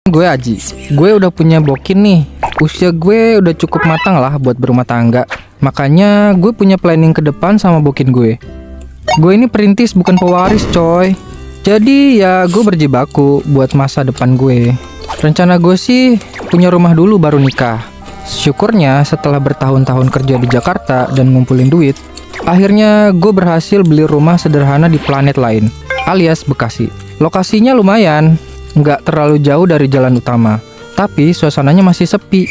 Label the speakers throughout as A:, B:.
A: Gue Aji, gue udah punya bokin nih. Usia gue udah cukup matang lah buat berumah tangga. Makanya gue punya planning ke depan sama bokin gue. Gue ini perintis bukan pewaris coy. Jadi ya gue berjibaku buat masa depan gue. Rencana gue sih punya rumah dulu baru nikah. Syukurnya setelah bertahun-tahun kerja di Jakarta dan ngumpulin duit, akhirnya gue berhasil beli rumah sederhana di planet lain, alias Bekasi. Lokasinya lumayan, nggak terlalu jauh dari jalan utama, tapi suasananya masih sepi.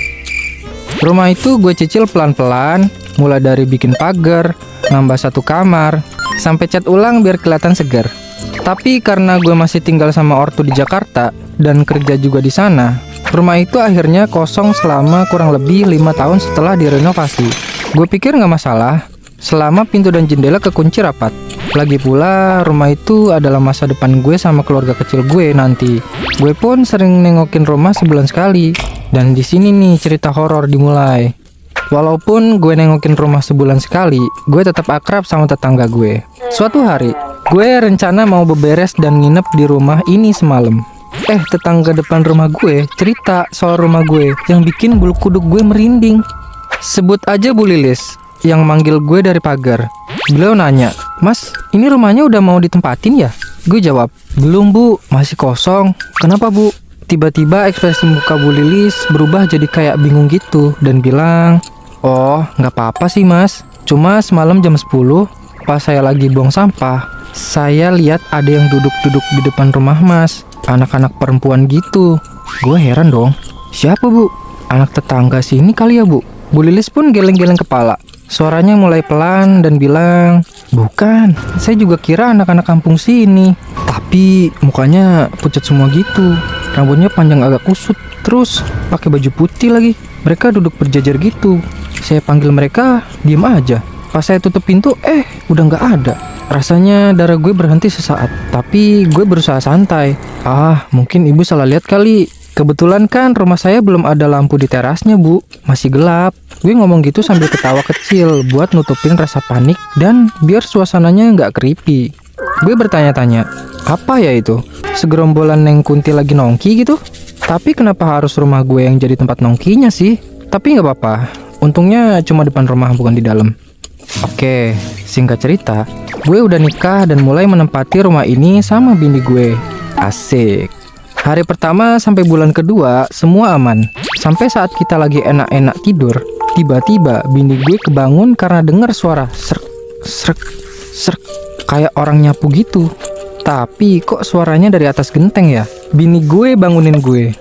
A: Rumah itu gue cicil pelan-pelan, mulai dari bikin pagar, nambah satu kamar, sampai cat ulang biar kelihatan segar. Tapi karena gue masih tinggal sama ortu di Jakarta dan kerja juga di sana, rumah itu akhirnya kosong selama kurang lebih 5 tahun setelah direnovasi. Gue pikir nggak masalah, selama pintu dan jendela kekunci rapat. Lagi pula rumah itu adalah masa depan gue sama keluarga kecil gue nanti. Gue pun sering nengokin rumah sebulan sekali. Dan di sini nih cerita horor dimulai. Walaupun gue nengokin rumah sebulan sekali, gue tetap akrab sama tetangga gue. Suatu hari, gue rencana mau beberes dan nginep di rumah ini semalam. Tetangga depan rumah gue cerita soal rumah gue yang bikin bulu kuduk gue merinding. Sebut aja Bu Lilis yang manggil gue dari pagar. Beliau nanya, "Mas, ini rumahnya udah mau ditempatin ya?" Gue jawab, "Belum Bu, masih kosong." "Kenapa Bu?" Tiba-tiba ekspresi muka Bu Lilis berubah jadi kayak bingung gitu dan bilang, "Oh, nggak apa-apa sih Mas. Cuma semalam jam 10 pas saya lagi buang sampah, saya lihat ada yang duduk-duduk di depan rumah Mas. Anak-anak perempuan gitu." Gue heran dong. "Siapa Bu?" "Anak tetangga sini kali ya Bu." Bu Lilis pun geleng-geleng kepala. Suaranya mulai pelan dan bilang, "Bukan, saya juga kira anak-anak kampung sini. Tapi mukanya pucat semua gitu. Rambutnya panjang agak kusut. Terus pakai baju putih lagi. Mereka duduk berjajar gitu. Saya panggil mereka, diem aja. Pas saya tutup pintu, udah nggak ada." Rasanya darah gue berhenti sesaat. Tapi gue berusaha santai. Mungkin ibu salah lihat kali. Kebetulan kan rumah saya belum ada lampu di terasnya Bu, masih gelap. Gue ngomong gitu sambil ketawa kecil buat nutupin rasa panik dan biar suasananya nggak creepy. Gue bertanya-tanya, apa ya itu? Segerombolan Neng Kunti lagi nongki gitu? Tapi kenapa harus rumah gue yang jadi tempat nongkinya sih? Tapi nggak apa-apa, untungnya cuma depan rumah bukan di dalam. Oke, singkat cerita, gue udah nikah dan mulai menempati rumah ini sama bini gue. Asik. Hari pertama sampai bulan kedua semua aman. Sampai saat kita lagi enak-enak tidur, tiba-tiba bini gue kebangun karena dengar suara srek, srek, srek, kayak orang nyapu gitu. Tapi kok suaranya dari atas genteng ya? Bini gue bangunin gue.